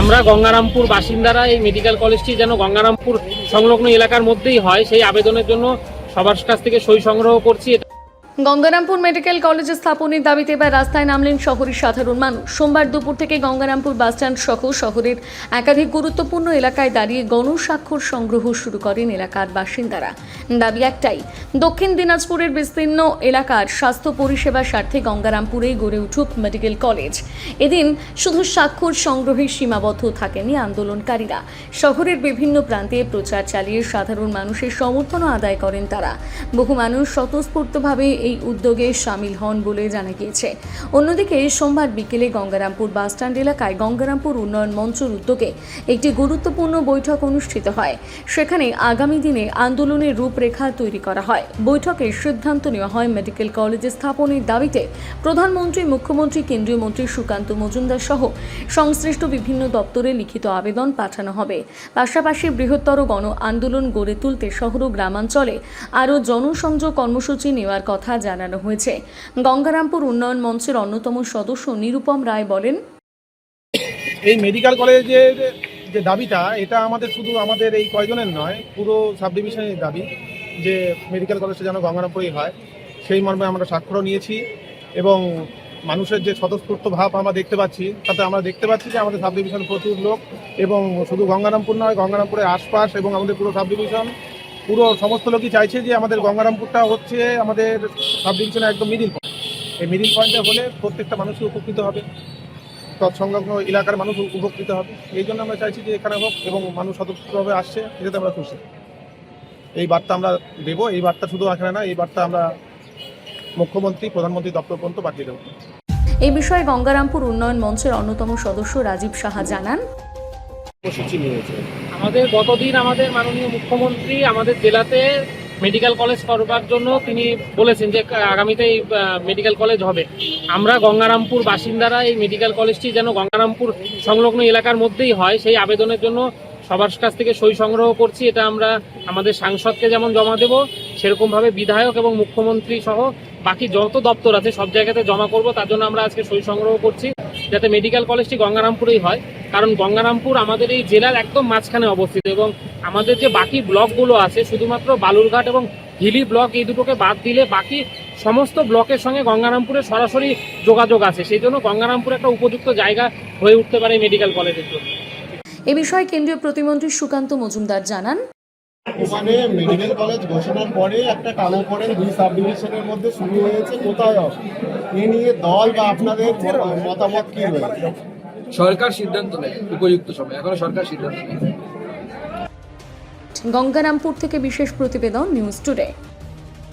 আমরা গঙ্গারামপুর বাসিন্দারা এই মেডিকেল কলেজটি যেন গঙ্গারামপুর সংলগ্ন এলাকার মধ্যেই হয় সেই আবেদনের জন্য সবার কাছ থেকে সই সংগ্রহ করছি। গঙ্গারামপুর মেডিকেল কলেজ স্থাপনের দাবিতে এবার রাস্তায় নামলেন শহরের সাধারণ মানুষ। সোমবার দুপুর থেকে গঙ্গারামপুর বাসস্ট্যান্ড সহ শহরের একাধিক গুরুত্বপূর্ণ এলাকায় দাঁড়িয়ে গণস্বাক্ষর সংগ্রহ শুরু করেন এলাকার বাসিন্দারা। দাবি একটাই, দক্ষিণ দিনাজপুরের বিস্তীর্ণ এলাকার স্বাস্থ্য পরিষেবার স্বার্থে গঙ্গারামপুরেই গড়ে উঠুক মেডিকেল কলেজ। এদিন শুধু স্বাক্ষর সংগ্রহে সীমাবদ্ধ থাকেনি আন্দোলনকারীরা। শহরের বিভিন্ন প্রান্তে প্রচার চালিয়ে সাধারণ মানুষের সমর্থনও আদায় করেন তারা। বহু মানুষ স্বতঃস্ফূর্তভাবে এই উদ্যোগে সামিল হন বলে জানা গিয়েছে। অন্যদিকে সোমবার বিকেলে গঙ্গারামপুর বাসস্ট্যান্ড এলাকায় গঙ্গারামপুর উন্নয়ন মঞ্চের উদ্যোগে একটি গুরুত্বপূর্ণ বৈঠক অনুষ্ঠিত হয়। সেখানে আগামী দিনে আন্দোলনের রূপরেখা তৈরি করা হয়। বৈঠকে সিদ্ধান্ত নেওয়া হয় মেডিকেল কলেজ স্থাপনের দাবিতে প্রধানমন্ত্রী, মুখ্যমন্ত্রী, কেন্দ্রীয় মন্ত্রী সুকান্ত মজুমদার সহ সংশ্লিষ্ট বিভিন্ন দপ্তরে লিখিত আবেদন পাঠানো হবে। পাশাপাশি বৃহত্তর গণ আন্দোলন গড়ে তুলতে শহর ও গ্রামাঞ্চলে আরও জনসংযোগ কর্মসূচি নেওয়ার কথা জানানো হয়েছে। গঙ্গারামপুর উন্নয়ন মঞ্চের অন্যতম সদস্য নিরুপম রায় বলেন, এই মেডিকেল কলেজের যে দাবিটা, এটা আমাদের শুধু আমাদের এই কয়জনের নয়, পুরো সাব ডিভিশনের দাবি যে মেডিকেল কলেজটা যেন গঙ্গারামপুরেই হয়। সেই মর্মে আমরা স্বাক্ষরও নিয়েছি এবং মানুষের যে স্বতঃস্ফূর্ত ভাব আমরা দেখতে পাচ্ছি, তাতে আমরা দেখতে পাচ্ছি যে আমাদের সাব ডিভিশনে প্রচুর লোক, এবং শুধু গঙ্গারামপুর নয়, গঙ্গারামপুরের আশপাশ এবং আমাদের পুরো সাব ডিভিশন, পুরো সমস্ত লোকই চাইছে যে আমাদের গঙ্গারামপুরটা হচ্ছে আমাদের সাব ডিভিশনে একদম মিডিল পয়েন্ট। এই মিডিল পয়েন্টে হলে প্রত্যেকটা মানুষই উপকৃত হবে, তৎসংলগ্ন এলাকার মানুষ উপকৃত হবে। এই জন্য আমরা চাইছি যে এখানে হোক এবং মানুষ স্বতঃস্ফূর্তভাবে আসছে, এটাতে আমরা খুশি। এই বার্তা আমরা দেবো। এই বার্তা শুধু এখানে না, এই বার্তা আমরা মুখ্যমন্ত্রী, প্রধানমন্ত্রী দপ্তর পর্যন্ত পাঠিয়ে দেবো। এই বিষয়ে গঙ্গারামপুর উন্নয়ন মঞ্চের অন্যতম সদস্য রাজীব সাহা জানান, আমাদের গতদিন আমাদের মাননীয় মুখ্যমন্ত্রী আমাদের জেলাতে মেডিকেল কলেজ করবার জন্য তিনি বলেছেন যে আগামীতে এই মেডিকেল কলেজ হবে। আমরা গঙ্গারামপুর বাসিন্দারা এই মেডিকেল কলেজটি যেন গঙ্গারামপুর সংলগ্ন এলাকার মধ্যেই হয় সেই আবেদনের জন্য সবার কাছ থেকে সই সংগ্রহ করছি। এটা আমরা আমাদের সাংসদকে যেমন জমা দেব, সেরকমভাবে বিধায়ক এবং মুখ্যমন্ত্রী সহ বাকি যত দপ্তর আছে সব জায়গাতে জমা করব। তার জন্য আমরা আজকে সই সংগ্রহ করছি যাতে মেডিকেল কলেজটি গঙ্গারামপুরেই হয়। কারণ গঙ্গারামপুর আমাদের এই জেলার একদম মাঝখানে অবস্থিত এবং আমাদের যে বাকি ব্লকগুলো আছে, শুধুমাত্র বালুরঘাট এবং হিলি ব্লক, এই দুটোকে বাদ দিলে বাকি সমস্ত ব্লকের সঙ্গে গঙ্গারামপুরের সরাসরি যোগাযোগ আছে। সেই জন্য গঙ্গারামপুর একটা উপযুক্ত জায়গা হয়ে উঠতে পারে মেডিকেল কলেজের জন্য। এ বিষয়ে কেন্দ্রীয় প্রতিমন্ত্রী সুকান্ত মজুমদার জানান, ওখানে মেডিকেল কলেজ ঘোষণার পরে একটা টানাপোড়েন দুই সাব ডিভিশনের মধ্যে শুরু হয়েছে। কোথায় হবে এ নিয়ে দল বা আপনাদের মতামত কি রয়েছে? সরকার সিদ্ধান্ত নেয় উপযুক্ত সময়, এখনো সরকার সিদ্ধান্ত নেয়। গঙ্গারামপুর থেকে বিশেষ প্রতিবেদন, নিউজ টুডে।